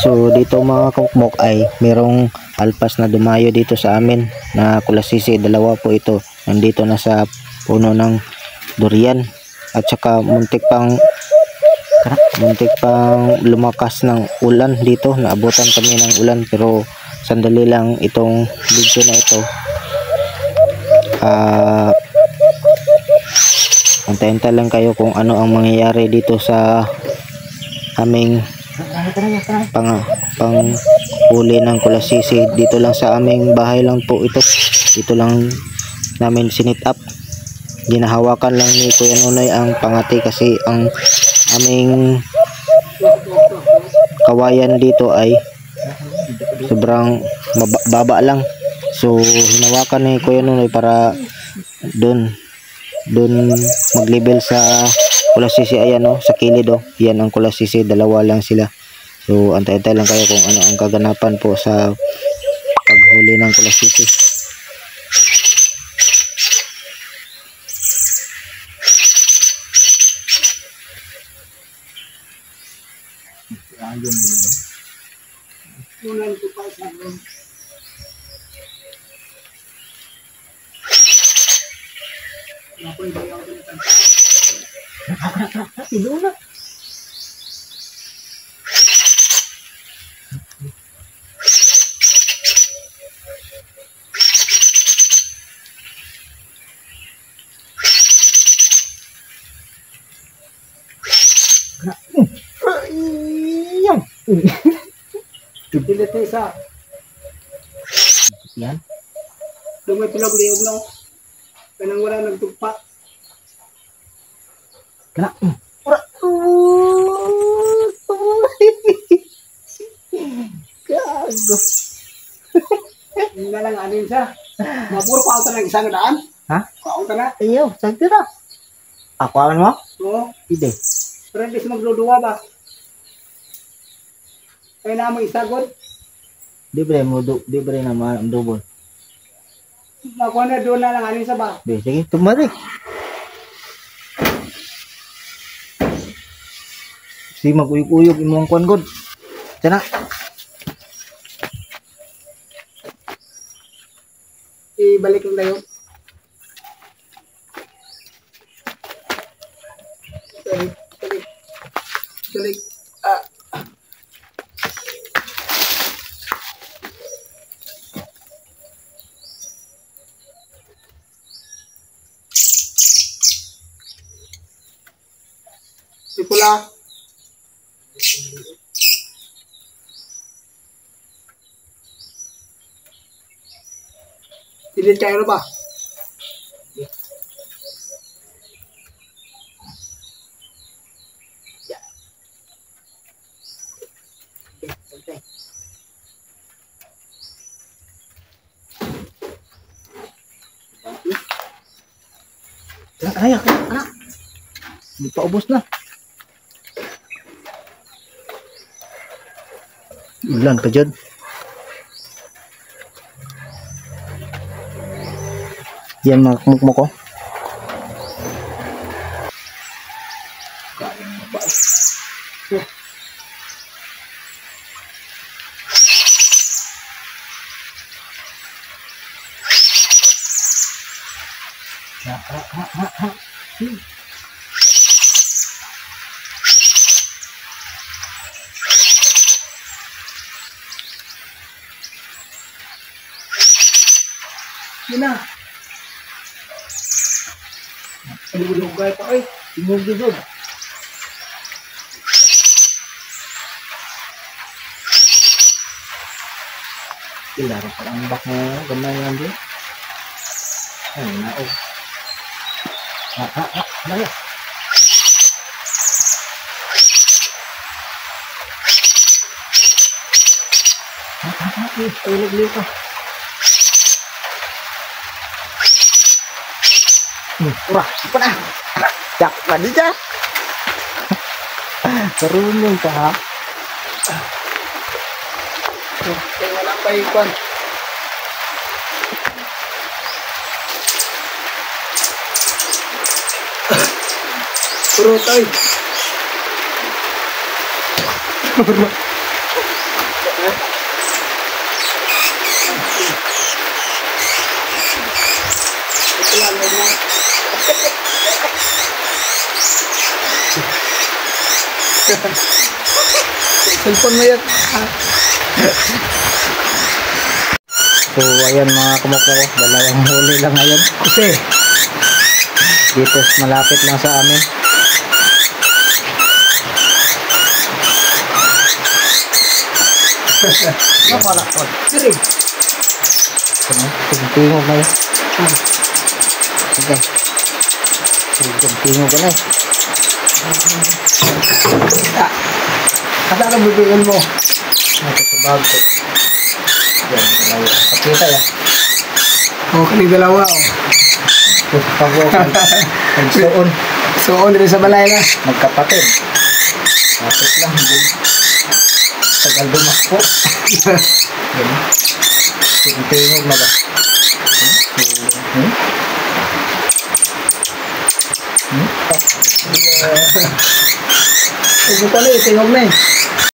So dito mga kukmok ay merong alpas na dumayo dito sa amin na kulasisi, dalawa po ito. Nandito na sa puno ng durian at saka muntik pang lumakas ng ulan dito. Naabutan kami ng ulan pero sandali lang itong video na ito. Antayin lang kayo kung ano ang mangyayari dito sa aming panghuli ng kulasisi. Dito lang sa aming bahay lang po ito. Dito lang namin sinit up. Ginahawakan lang ni Kuya Nunoy ang pangati kasi ang aming kawayan dito ay sobrang baba lang. So hinawakan ni Kuya Nunoy para doon mag-level sa kulasisi. Ayan o, sa kilid o. Yan ang kulasisi, dalawa lang sila. So antay-antay lang kayo kung ano ang kaganapan po sa paghuli ng kulasisi. Pilit isa. Yan. Lumay pinag-liog na. Kanang wala nagtugpa. Kana. Gago. Hindi na lang anin siya. Mapuro pa ako ng isang daan. Ha? Paong ka na. Iyo, sagdi na. Ako awan mo? Oo. Hindi. Pero hindi siya magluduwa ba? Kaya na mo isagod. Di ba naman ang double. Makuha na doon na lang anin siya ba? Be, sige, tumari. Si mag-uyog-uyog imong kuan god. Tara. Ibalik lang tayo. Balik. Si pula. Silid tayo ba? Anak. Hindi pa ubos na. Ulan ka dyan. Yan mga kumukmuk ko. Yun na. Lugay pa ay. Tingog dito. Ilarap pa ang bak mo. Gamay yan din. Ay, nao. Laya. Ay, lagli ka. Urah, apa na? Jak, lagi jak. Karunong ka ha. Kaya wala pa ikon. Puro tayo. Ito lang, may na. Cellphone mo yan. So ayan mga kamuko, dalawang huli lang ngayon. Kasi, Dito malapit lang sa amin. wala ko. Sige. Tingtingog na yun. Sige. Tingtingog ka na eh. Asa ka bibigyan mo? Ito sa bag ko. Yan, dalawa. Pakita yan. Oh, kani dalawa oh. Nagsuon. Suon rin sa balay na. Magkapatid. Kapit lang. Hindi. Tagal dumakpo. Yan. Tingtingog na ba? Tingog ko na eh, tingog na eh.